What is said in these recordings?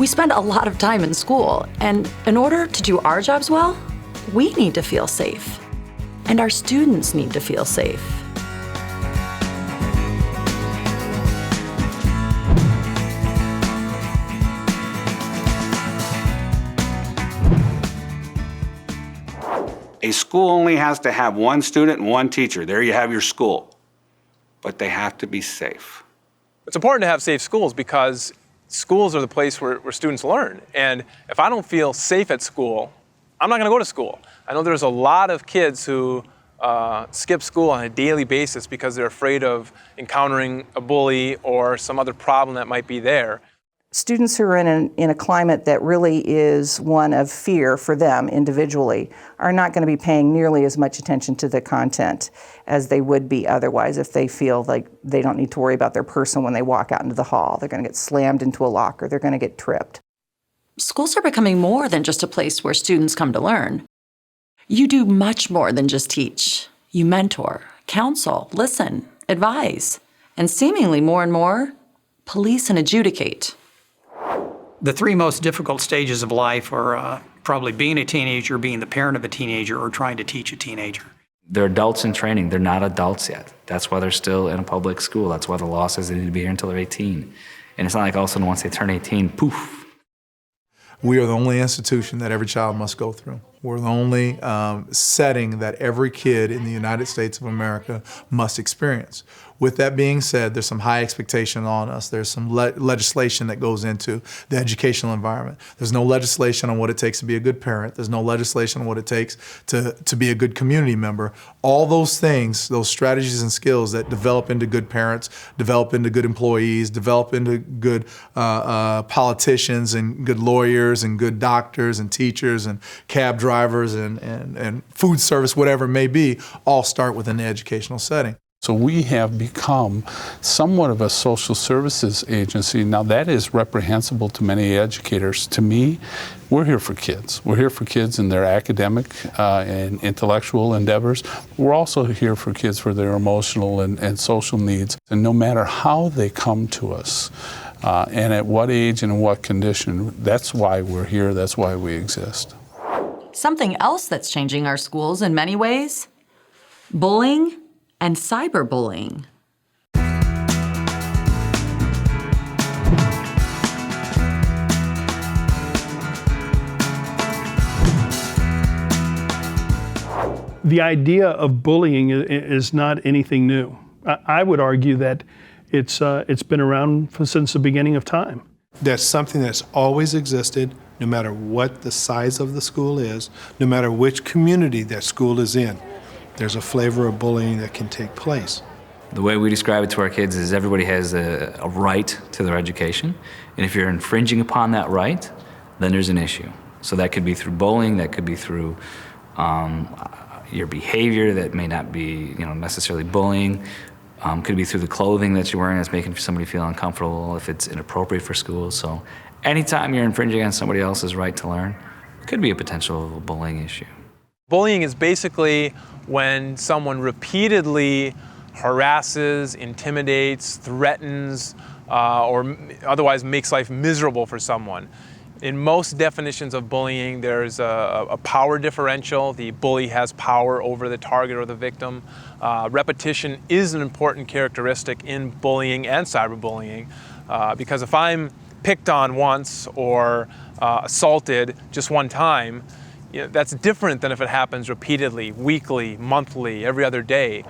spend a lot of time in school, and in order to do our jobs well, we need to feel safe. And our students need to feel safe. A school only has to have one student and one teacher. There you have your school. But they have to be safe. It's important to have safe schools because schools are the place where students learn. And if I don't feel safe at school, I'm not going to go to school. I know there's a lot of kids who skip school on a daily basis because they're afraid of encountering a bully or some other problem that might be there. Students who are in a climate that really is one of fear for them individually are not going to be paying nearly as much attention to the content as they would be otherwise if they feel like they don't need to worry about their person when they walk out into the hall. They're going to get slammed into a locker. They're going to get tripped. Schools are becoming more than just a place where students come to learn. You do much more than just teach. You mentor, counsel, listen, advise, and seemingly more and more, police and adjudicate. The three most difficult stages of life are probably being a teenager, being the parent of a teenager, or trying to teach a teenager. They're adults in training. They're not adults yet. That's why they're still in a public school. That's why the law says they need to be here until they're 18. And it's not like all of a sudden once they turn 18, poof. We are the only institution that every child must go through. We're the only setting that every kid in the United States of America must experience. With that being said, there's some high expectation on us. There's some legislation that goes into the educational environment. There's no legislation on what it takes to be a good parent. There's no legislation on what it takes to be a good community member. All those things, those strategies and skills that develop into good parents, develop into good employees, develop into good politicians and good lawyers and good doctors and teachers and cab drivers and food service, whatever it may be, all start within the educational setting. So we have become somewhat of a social services agency. Now that is reprehensible to many educators. To me, we're here for kids. We're here for kids in their academic and intellectual endeavors. We're also here for kids for their emotional and social needs. And no matter how they come to us, and at what age and in what condition, that's why we're here, that's why we exist. Something else that's changing our schools in many ways, bullying and cyberbullying. The idea of bullying is not anything new. I would argue that it's been around since the beginning of time. That's something that's always existed, no matter what the size of the school is, no matter which community that school is in. There's a flavor of bullying that can take place. The way we describe it to our kids is everybody has a right to their education, and if you're infringing upon that right, then there's an issue. So that could be through bullying, that could be through your behavior that may not be necessarily bullying, could be through the clothing that you're wearing that's making somebody feel uncomfortable if it's inappropriate for school. So anytime you're infringing on somebody else's right to learn, could be a potential bullying issue. Bullying is basically when someone repeatedly harasses, intimidates, threatens, or otherwise makes life miserable for someone. In most definitions of bullying, there's a power differential. The bully has power over the target or the victim. Repetition is an important characteristic in bullying and cyberbullying, because if I'm picked on once or assaulted just one time, that's different than if it happens repeatedly, weekly, monthly, every other day.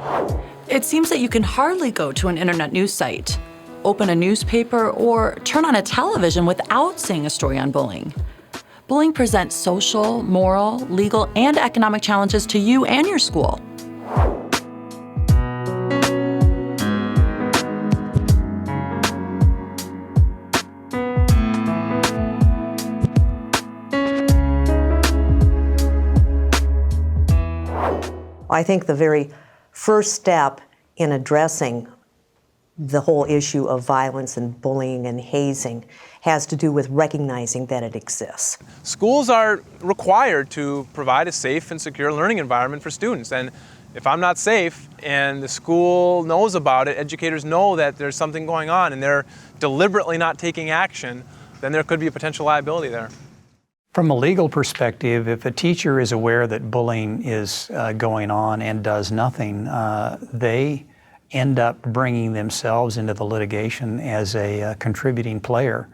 It seems that you can hardly go to an internet news site, open a newspaper, or turn on a television without seeing a story on bullying. Bullying presents social, moral, legal, and economic challenges to you and your school. I think the very first step in addressing the whole issue of violence and bullying and hazing has to do with recognizing that it exists. Schools are required to provide a safe and secure learning environment for students. And if I'm not safe and the school knows about it, educators know that there's something going on and they're deliberately not taking action, then there could be a potential liability there. From a legal perspective, if a teacher is aware that bullying is going on and does nothing, they end up bringing themselves into the litigation as a contributing player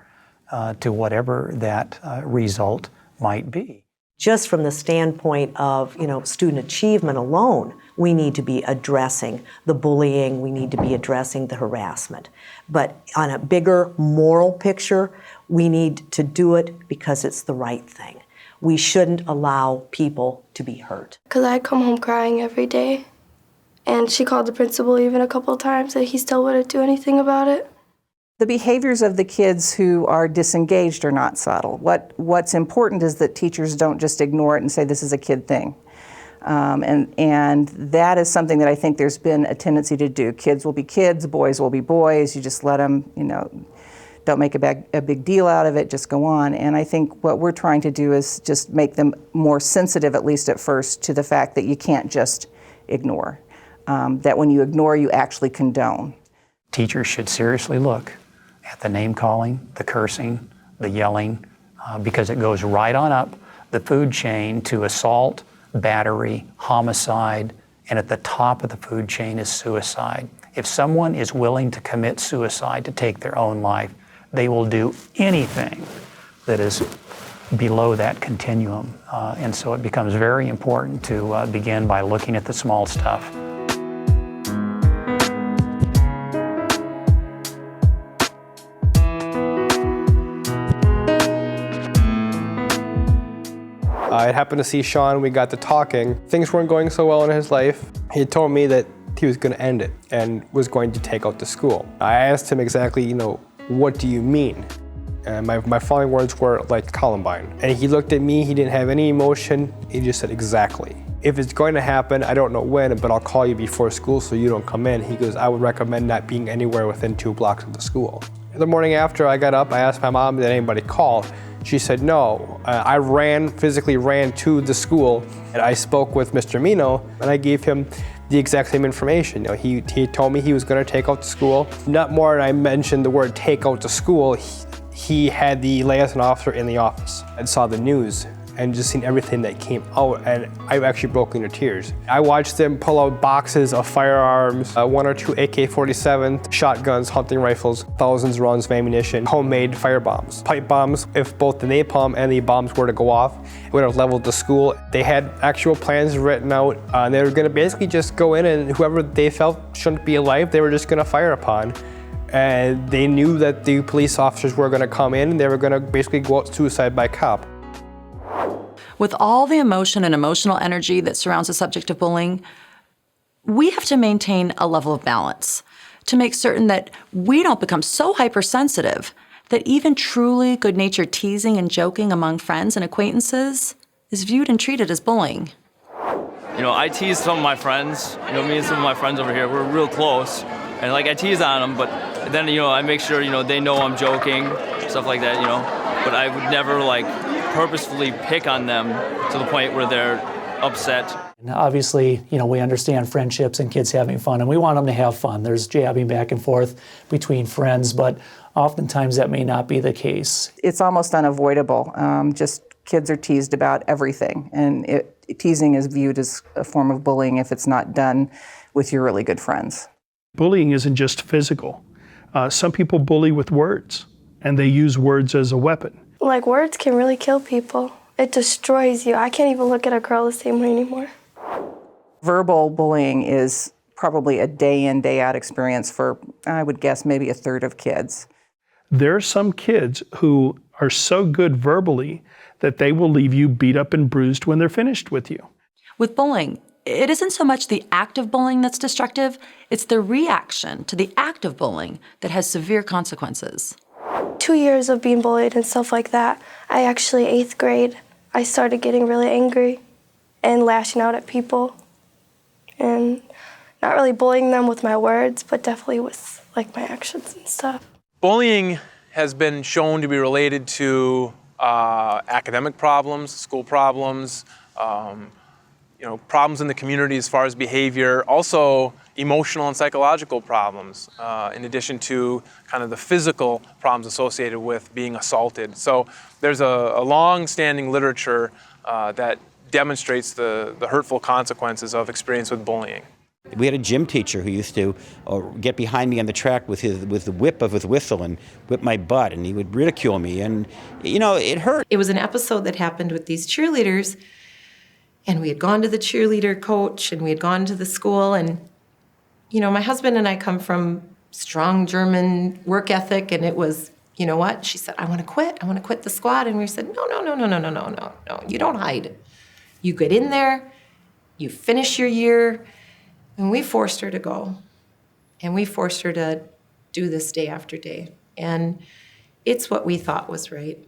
to whatever that result might be. Just from the standpoint of, student achievement alone, we need to be addressing the bullying, we need to be addressing the harassment. But on a bigger moral picture, we need to do it because it's the right thing. We shouldn't allow people to be hurt. Because I come home crying every day, and she called the principal even a couple of times, and he still wouldn't do anything about it. The behaviors of the kids who are disengaged are not subtle. What's important is that teachers don't just ignore it and say this is a kid thing. And that is something that I think there's been a tendency to do. Kids will be kids, boys will be boys. You just let them, don't make a big deal out of it, just go on. And I think what we're trying to do is just make them more sensitive, at least at first, to the fact that you can't just ignore. That when you ignore, you actually condone. Teachers should seriously look at the name calling, the cursing, the yelling, because it goes right on up the food chain to assault, battery, homicide, and at the top of the food chain is suicide. If someone is willing to commit suicide to take their own life, they will do anything that is below that continuum. And so it becomes very important to begin by looking at the small stuff. I happened to see Sean, we got to talking. Things weren't going so well in his life. He had told me that he was going to end it and was going to take out the school. I asked him exactly, what do you mean? And my following words were like Columbine. And he looked at me, he didn't have any emotion, he just said exactly. If it's going to happen, I don't know when, but I'll call you before school so you don't come in. He goes, I would recommend not being anywhere within 2 blocks of the school. The morning after I got up, I asked my mom, did anybody call? She said no. I physically ran to the school, and I spoke with Mr. Mino, and I gave him the exact same information. He told me he was going to take out the school. Not more than I mentioned the word take out the school, he had the liaison officer in the office and saw the news and just seen everything that came out, and I actually broke into tears. I watched them pull out boxes of firearms, 1 or 2 AK-47, shotguns, hunting rifles, thousands of rounds of ammunition, homemade fire bombs, pipe bombs. If both the napalm and the bombs were to go off, it would have leveled the school. They had actual plans written out, and they were gonna basically just go in, and whoever they felt shouldn't be alive, they were just gonna fire upon. And they knew that the police officers were gonna come in, and they were gonna basically go out suicide by cop. With all the emotion and emotional energy that surrounds the subject of bullying, we have to maintain a level of balance to make certain that we don't become so hypersensitive that even truly good-natured teasing and joking among friends and acquaintances is viewed and treated as bullying. I tease some of my friends. Me and some of my friends over here, we're real close. And I tease on them, but then, I make sure, they know I'm joking, stuff like that, But I would never, purposefully pick on them to the point where they're upset. And obviously, we understand friendships and kids having fun, and we want them to have fun. There's jabbing back and forth between friends, but oftentimes that may not be the case. It's almost unavoidable. Just kids are teased about everything, and teasing is viewed as a form of bullying if it's not done with your really good friends. Bullying isn't just physical. Some people bully with words, and they use words as a weapon. Words can really kill people. It destroys you. I can't even look at a girl the same way anymore. Verbal bullying is probably a day in, day out experience for, I would guess, maybe a third of kids. There are some kids who are so good verbally that they will leave you beat up and bruised when they're finished with you. With bullying, it isn't so much the act of bullying that's destructive, it's the reaction to the act of bullying that has severe consequences. 2 years of being bullied and stuff like that, I actually, 8th grade, I started getting really angry and lashing out at people and not really bullying them with my words, but definitely with my actions and stuff. Bullying has been shown to be related to academic problems, school problems, problems in the community as far as behavior, also emotional and psychological problems, in addition to kind of the physical problems associated with being assaulted. So there's a long-standing literature that demonstrates the hurtful consequences of experience with bullying. We had a gym teacher who used to get behind me on the track with the whip of his whistle and whip my butt, and he would ridicule me, and it hurt. It was an episode that happened with these cheerleaders, and we had gone to the cheerleader coach, and we had gone to the school, and my husband and I come from strong German work ethic, and it was, you know what? She said, I want to quit the squad, and we said, no, you don't hide. You get in there, you finish your year. And we forced her to go. And we forced her to do this day after day. And it's what we thought was right.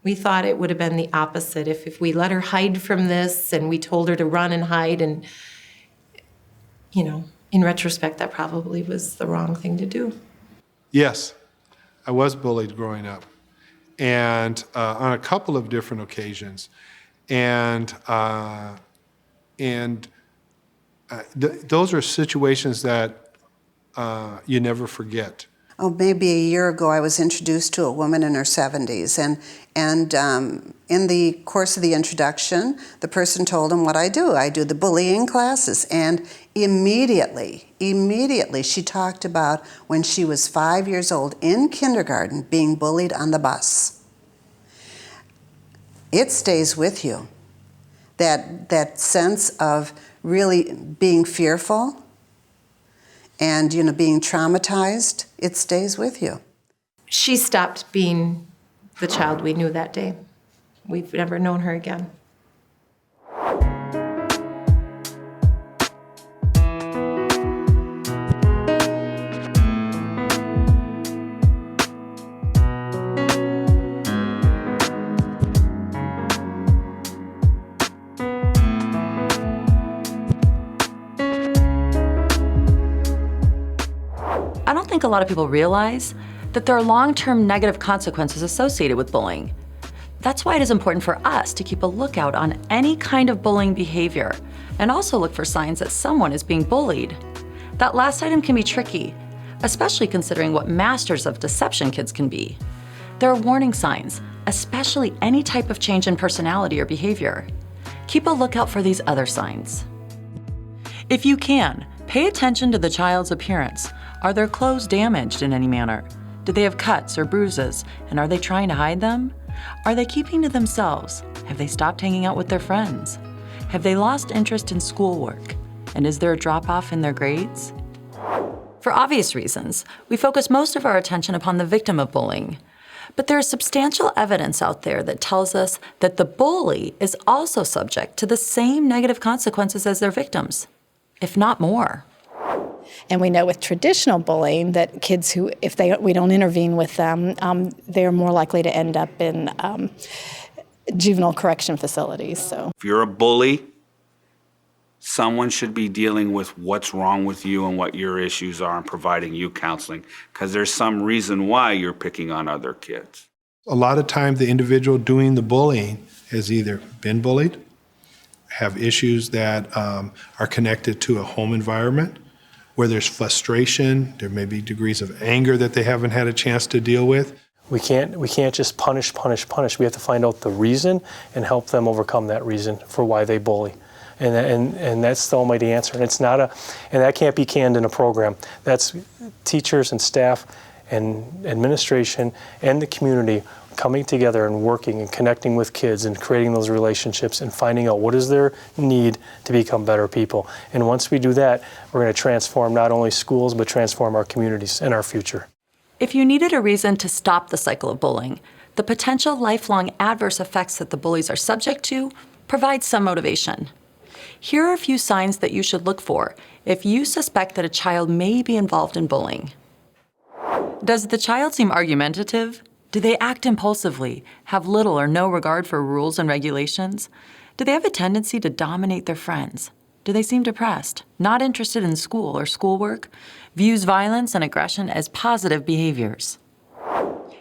We thought it would have been the opposite if we let her hide from this and we told her to run and hide. And, in retrospect, that probably was the wrong thing to do. Yes, I was bullied growing up, and on a couple of different occasions. Those are situations that you never forget. Oh, maybe a year ago, I was introduced to a woman in her 70s, and in the course of the introduction, the person told him what I do. I do the bullying classes, and immediately, she talked about when she was 5 years old in kindergarten being bullied on the bus. It stays with you. That sense of really being fearful and, being traumatized, it stays with you. She stopped being the child we knew that day. We've never known her again. I don't think a lot of people realize that there are long-term negative consequences associated with bullying. That's why it is important for us to keep a lookout on any kind of bullying behavior and also look for signs that someone is being bullied. That last item can be tricky, especially considering what masters of deception kids can be. There are warning signs, especially any type of change in personality or behavior. Keep a lookout for these other signs. If you can, pay attention to the child's appearance. Are their clothes damaged in any manner? Do they have cuts or bruises, and are they trying to hide them? Are they keeping to themselves? Have they stopped hanging out with their friends? Have they lost interest in schoolwork? And is there a drop-off in their grades? For obvious reasons, we focus most of our attention upon the victim of bullying. But there is substantial evidence out there that tells us that the bully is also subject to the same negative consequences as their victims, if not more. And we know with traditional bullying that kids who, if we don't intervene with them, they're more likely to end up in juvenile correction facilities. So, if you're a bully, someone should be dealing with what's wrong with you and what your issues are and providing you counseling, because there's some reason why you're picking on other kids. A lot of times the individual doing the bullying has either been bullied, have issues that are connected to a home environment, where there's frustration, there may be degrees of anger that they haven't had a chance to deal with. We can't just punish. We have to find out the reason and help them overcome that reason for why they bully. And that's the almighty answer. And it's not and that can't be canned in a program. That's teachers and staff and administration and the community coming together and working and connecting with kids and creating those relationships and finding out what is their need to become better people. And once we do that, we're going to transform not only schools, but transform our communities and our future. If you needed a reason to stop the cycle of bullying, the potential lifelong adverse effects that the bullies are subject to provide some motivation. Here are a few signs that you should look for if you suspect that a child may be involved in bullying. Does the child seem argumentative? Do they act impulsively, have little or no regard for rules and regulations? Do they have a tendency to dominate their friends? Do they seem depressed, not interested in school or schoolwork, views violence and aggression as positive behaviors?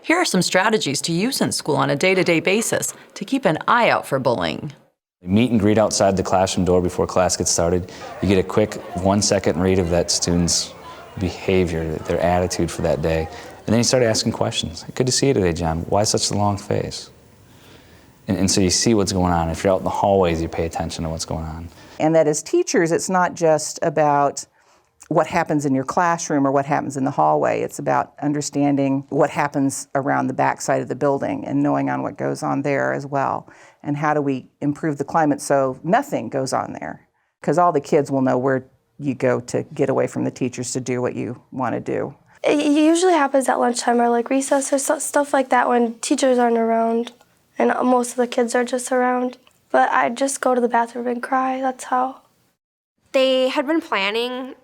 Here are some strategies to use in school on a day-to-day basis to keep an eye out for bullying. Meet and greet outside the classroom door before class gets started. You get a quick 1-second read of that student's behavior, their attitude for that day. And then you start asking questions. Good to see you today, John. Why such a long face? And so you see what's going on. If you're out in the hallways, you pay attention to what's going on. And that as teachers, it's not just about what happens in your classroom or what happens in the hallway. It's about understanding what happens around the backside of the building and knowing on what goes on there as well. And how do we improve the climate so nothing goes on there? Because all the kids will know where you go to get away from the teachers to do what you want to do. It usually happens at lunchtime or like recess or stuff like that when teachers aren't around and most of the kids are just around. But I just go to the bathroom and cry, that's how. They had been planning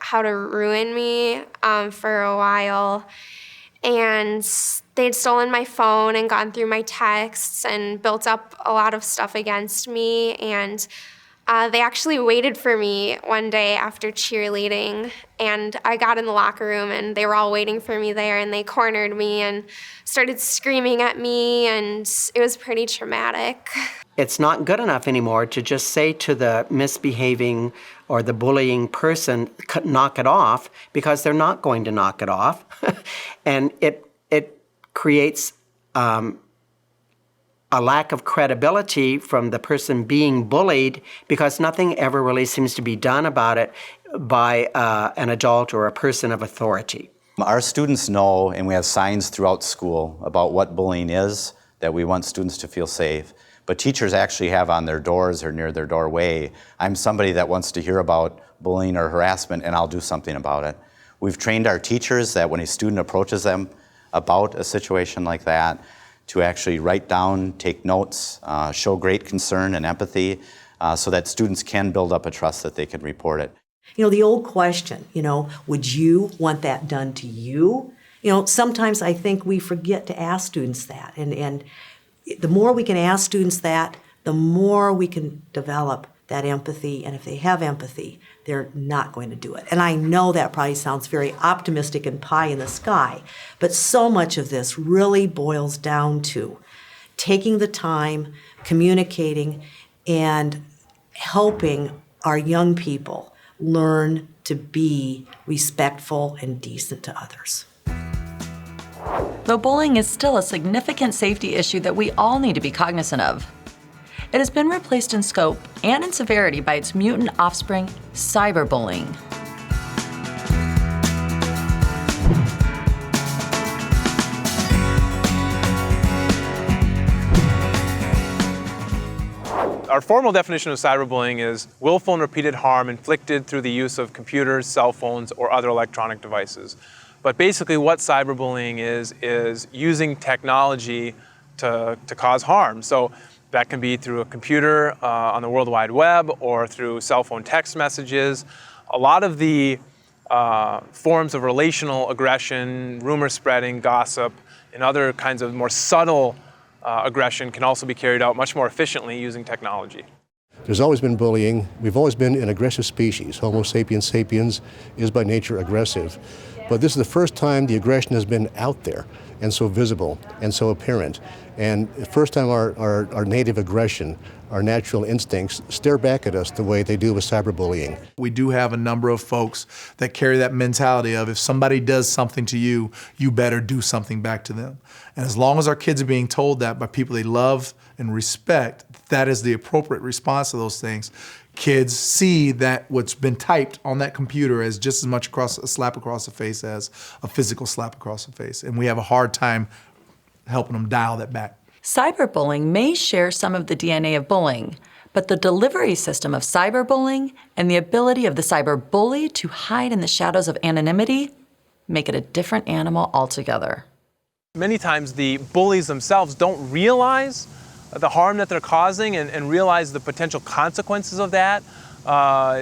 how to ruin me for a while, and they'd stolen my phone and gone through my texts and built up a lot of stuff against me. And they actually waited for me one day after cheerleading, and I got in the locker room and they were all waiting for me there, and they cornered me and started screaming at me, and it was pretty traumatic. It's not good enough anymore to just say to the misbehaving or the bullying person, knock it off, because they're not going to knock it off. And it creates a lack of credibility from the person being bullied, because nothing ever really seems to be done about it by an adult or a person of authority. Our students know, and we have signs throughout school about what bullying is, that we want students to feel safe. But teachers actually have on their doors or near their doorway, I'm somebody that wants to hear about bullying or harassment, and I'll do something about it. We've trained our teachers that when a student approaches them about a situation like that, to actually write down, take notes, show great concern and empathy, so that students can build up a trust that they can report it. You know, the old question, would you want that done to you? Sometimes I think we forget to ask students that. And the more we can ask students that, the more we can develop that empathy. And if they have empathy, they're not going to do it. And I know that probably sounds very optimistic and pie in the sky, but so much of this really boils down to taking the time, communicating, and helping our young people learn to be respectful and decent to others. Though bullying is still a significant safety issue that we all need to be cognizant of, it has been replaced in scope and in severity by its mutant offspring, cyberbullying. Our formal definition of cyberbullying is willful and repeated harm inflicted through the use of computers, cell phones, or other electronic devices. But basically what cyberbullying is using technology to cause harm. So that can be through a computer on the World Wide Web or through cell phone text messages. A lot of the forms of relational aggression, rumor spreading, gossip, and other kinds of more subtle aggression can also be carried out much more efficiently using technology. There's always been bullying. We've always been an aggressive species. Homo sapiens sapiens is by nature aggressive. But this is the first time the aggression has been out there and so visible and so apparent. And the first time our native aggression, our natural instincts, stare back at us the way they do with cyberbullying. We do have a number of folks that carry that mentality of if somebody does something to you, you better do something back to them. And as long as our kids are being told that by people they love and respect, that is the appropriate response to those things. Kids see that what's been typed on that computer as just as much a slap across the face as a physical slap across the face. And we have a hard time helping them dial that back. Cyberbullying may share some of the DNA of bullying, but the delivery system of cyberbullying and the ability of the cyberbully to hide in the shadows of anonymity make it a different animal altogether. Many times the bullies themselves don't realize the harm that they're causing and realize the potential consequences of that.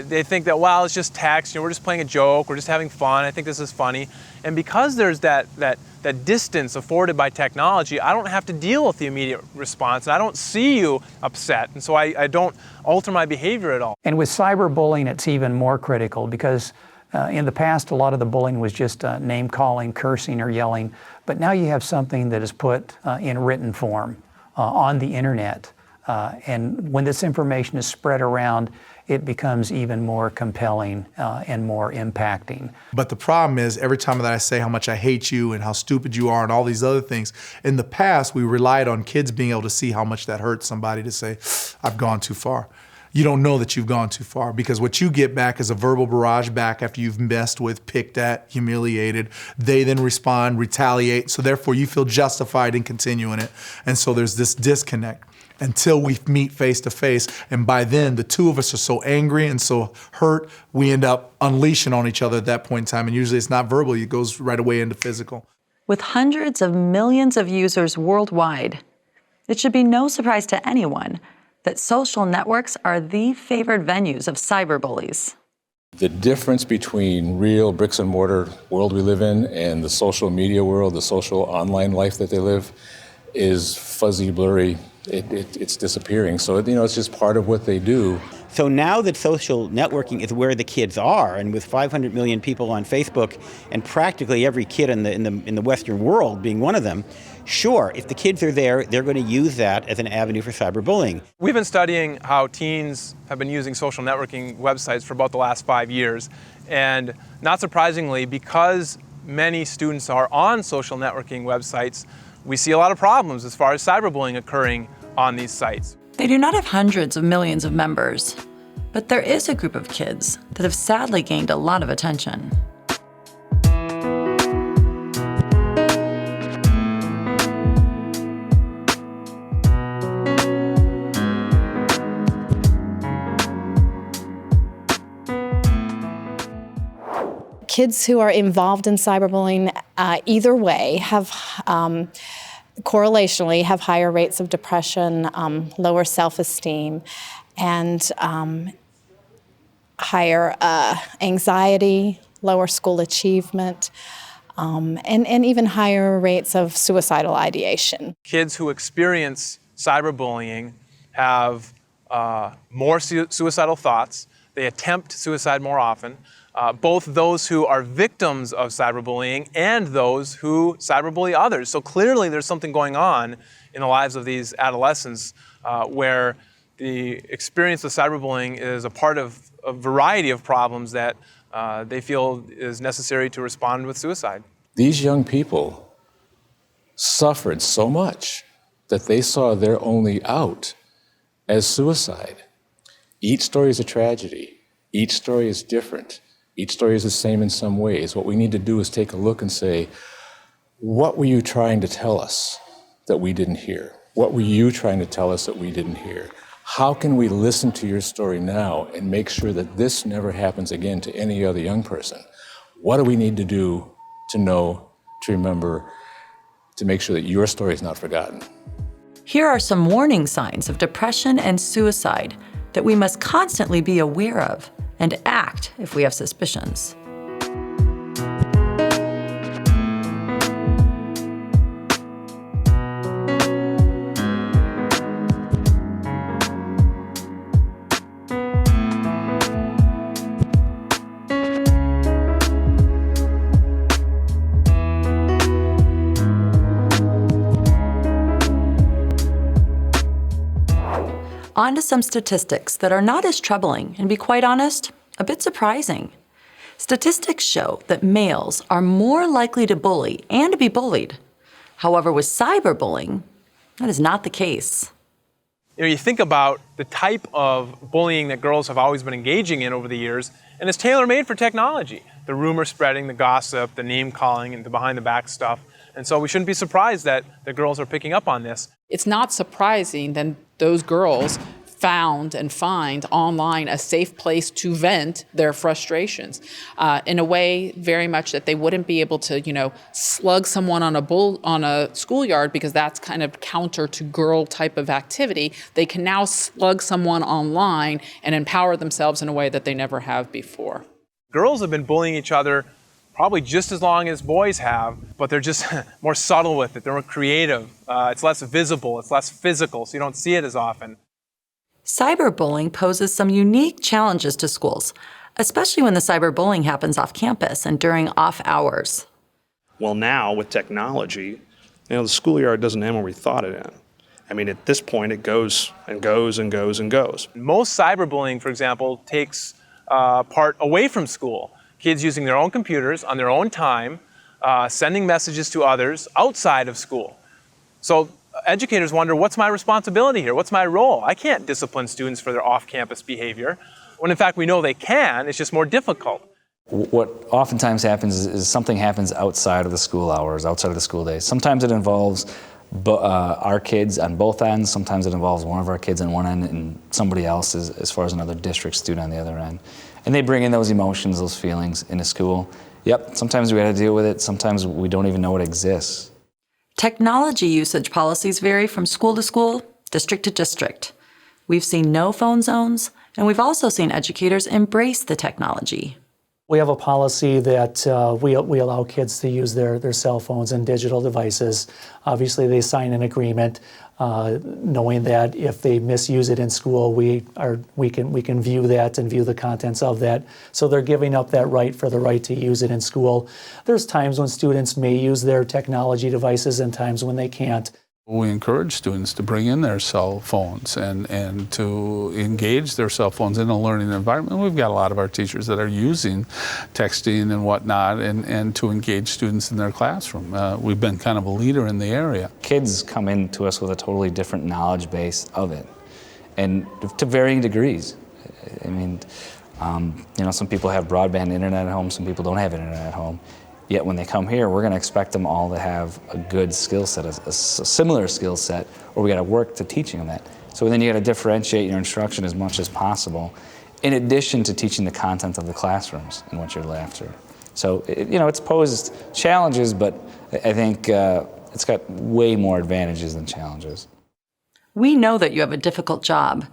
They think that, well, it's just text, we're just playing a joke, we're just having fun, I think this is funny. And because there's that distance afforded by technology, I don't have to deal with the immediate response, and I don't see you upset, and so I don't alter my behavior at all. And with cyberbullying, it's even more critical because in the past, a lot of the bullying was just name-calling, cursing, or yelling, but now you have something that is put in written form on the internet And when this information is spread around, it becomes even more compelling and more impacting. But the problem is, every time that I say how much I hate you and how stupid you are and all these other things, in the past we relied on kids being able to see how much that hurts somebody to say, I've gone too far. You don't know that you've gone too far, because what you get back is a verbal barrage back after you've messed with, picked at, humiliated. They then respond, retaliate, so therefore you feel justified in continuing it. And so there's this disconnect until we meet face to face. And by then, the two of us are so angry and so hurt, we end up unleashing on each other at that point in time. And usually it's not verbal, it goes right away into physical. With hundreds of millions of users worldwide, it should be no surprise to anyone that social networks are the favored venues of cyberbullies. The difference between real bricks and mortar world we live in and the social media world, the social online life that they live, is fuzzy, blurry. It's disappearing. So, it's just part of what they do. So now that social networking is where the kids are, and with 500 million people on Facebook, and practically every kid in the Western world being one of them, sure, if the kids are there, they're going to use that as an avenue for cyberbullying. We've been studying how teens have been using social networking websites for about the last 5 years. And not surprisingly, because many students are on social networking websites, we see a lot of problems as far as cyberbullying occurring on these sites. They do not have hundreds of millions of members, but there is a group of kids that have sadly gained a lot of attention. Kids who are involved in cyberbullying either way have correlationally have higher rates of depression, lower self-esteem, and higher anxiety, lower school achievement, and even higher rates of suicidal ideation. Kids who experience cyberbullying have more suicidal thoughts. They attempt suicide more often. Both those who are victims of cyberbullying and those who cyberbully others. So clearly there's something going on in the lives of these adolescents where the experience of cyberbullying is a part of a variety of problems that they feel is necessary to respond with suicide. These young people suffered so much that they saw their only out as suicide. Each story is a tragedy. Each story is different. Each story is the same in some ways. What we need to do is take a look and say, what were you trying to tell us that we didn't hear? What were you trying to tell us that we didn't hear? How can we listen to your story now and make sure that this never happens again to any other young person? What do we need to do to know, to remember, to make sure that your story is not forgotten? Here are some warning signs of depression and suicide that we must constantly be aware of and act if we have suspicions. On to some statistics that are not as troubling and, to be quite honest, a bit surprising. Statistics show that males are more likely to bully and to be bullied. However, with cyberbullying, that is not the case. You think about the type of bullying that girls have always been engaging in over the years, and it's tailor-made for technology. The rumor spreading, the gossip, the name-calling, and the behind-the-back stuff. And so we shouldn't be surprised that the girls are picking up on this. It's not surprising that those girls found and find online a safe place to vent their frustrations in a way very much that they wouldn't be able to, slug someone on a schoolyard, because that's kind of counter to girl type of activity. They can now slug someone online and empower themselves in a way that they never have before. Girls have been bullying each other probably just as long as boys have, but they're just more subtle with it. They're more creative. It's less visible. It's less physical, so you don't see it as often. Cyberbullying poses some unique challenges to schools, especially when the cyberbullying happens off campus and during off hours. Well, now with technology, the schoolyard doesn't end where we thought it ended. I mean, at this point, it goes and goes and goes and goes. Most cyberbullying, for example, takes part away from school. Kids using their own computers on their own time, sending messages to others outside of school. So educators wonder, what's my responsibility here? What's my role? I can't discipline students for their off-campus behavior, when in fact we know they can, it's just more difficult. What oftentimes happens is something happens outside of the school hours, outside of the school day. Sometimes it involves our kids on both ends. Sometimes it involves one of our kids on one end and somebody else as far as another district student on the other end. And they bring in those emotions, those feelings into school. Yep, sometimes we got to deal with it. Sometimes we don't even know it exists. Technology usage policies vary from school to school, district to district. We've seen no phone zones, and we've also seen educators embrace the technology. We have a policy that we allow kids to use their cell phones and digital devices. Obviously, they sign an agreement knowing that if they misuse it in school, we can view that and view the contents of that. So they're giving up that right for the right to use it in school. There's times when students may use their technology devices and times when they can't. We encourage students to bring in their cell phones and to engage their cell phones in a learning environment. We've got a lot of our teachers that are using texting and whatnot and to engage students in their classroom. We've been kind of a leader in the area. Kids come into us with a totally different knowledge base of it, and to varying degrees. I mean, some people have broadband internet at home, some people don't have internet at home. Yet when they come here, we're going to expect them all to have a good skill set, a similar skill set, or we got to work to teaching them that. So then you got to differentiate your instruction as much as possible, in addition to teaching the content of the classrooms and what you're after. So it's posed challenges, but I think it's got way more advantages than challenges. We know that you have a difficult job.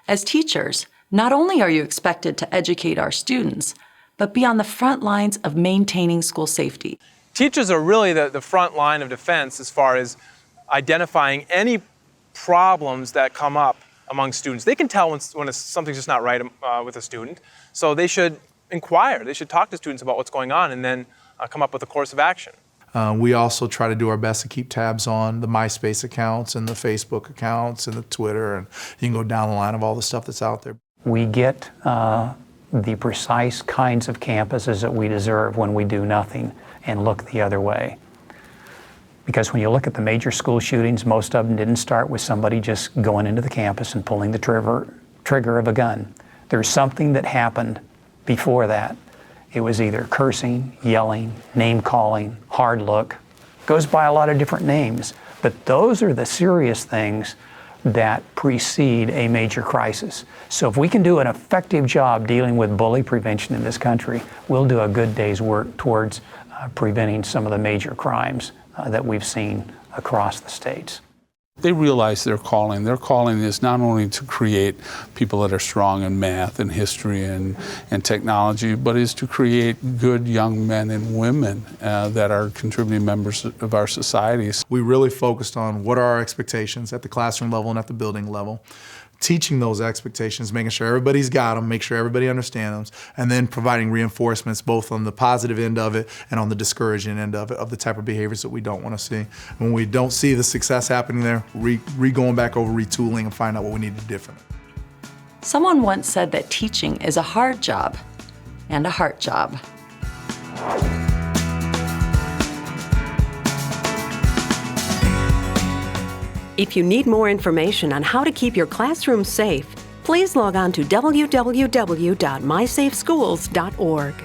As teachers, not only are you expected to educate our students, but be on the front lines of maintaining school safety. Teachers are really the front line of defense as far as identifying any problems that come up among students. They can tell when something's just not right with a student, so they should inquire. They should talk to students about what's going on and then come up with a course of action. We also try to do our best to keep tabs on the MySpace accounts and the Facebook accounts and the Twitter, and you can go down the line of all the stuff that's out there. We get the precise kinds of campuses that we deserve when we do nothing and look the other way. Because when you look at the major school shootings, most of them didn't start with somebody just going into the campus and pulling the trigger of a gun. There's something that happened before that. It was either cursing, yelling, name-calling, hard look. Goes by a lot of different names, but those are the serious things that precede a major crisis. So if we can do an effective job dealing with bully prevention in this country, we'll do a good day's work towards preventing some of the major crimes that we've seen across the states. They realize their calling. Their calling is not only to create people that are strong in math and history and technology, but is to create good young men and women that are contributing members of our societies. We really focused on what are our expectations at the classroom level and at the building level, teaching those expectations, making sure everybody's got them, make sure everybody understands them, and then providing reinforcements both on the positive end of it and on the discouraging end of it, of the type of behaviors that we don't want to see. When we don't see the success happening there, going back over retooling and find out what we need to do differently. Someone once said that teaching is a hard job and a heart job. If you need more information on how to keep your classroom safe, please log on to www.mysafeschools.org.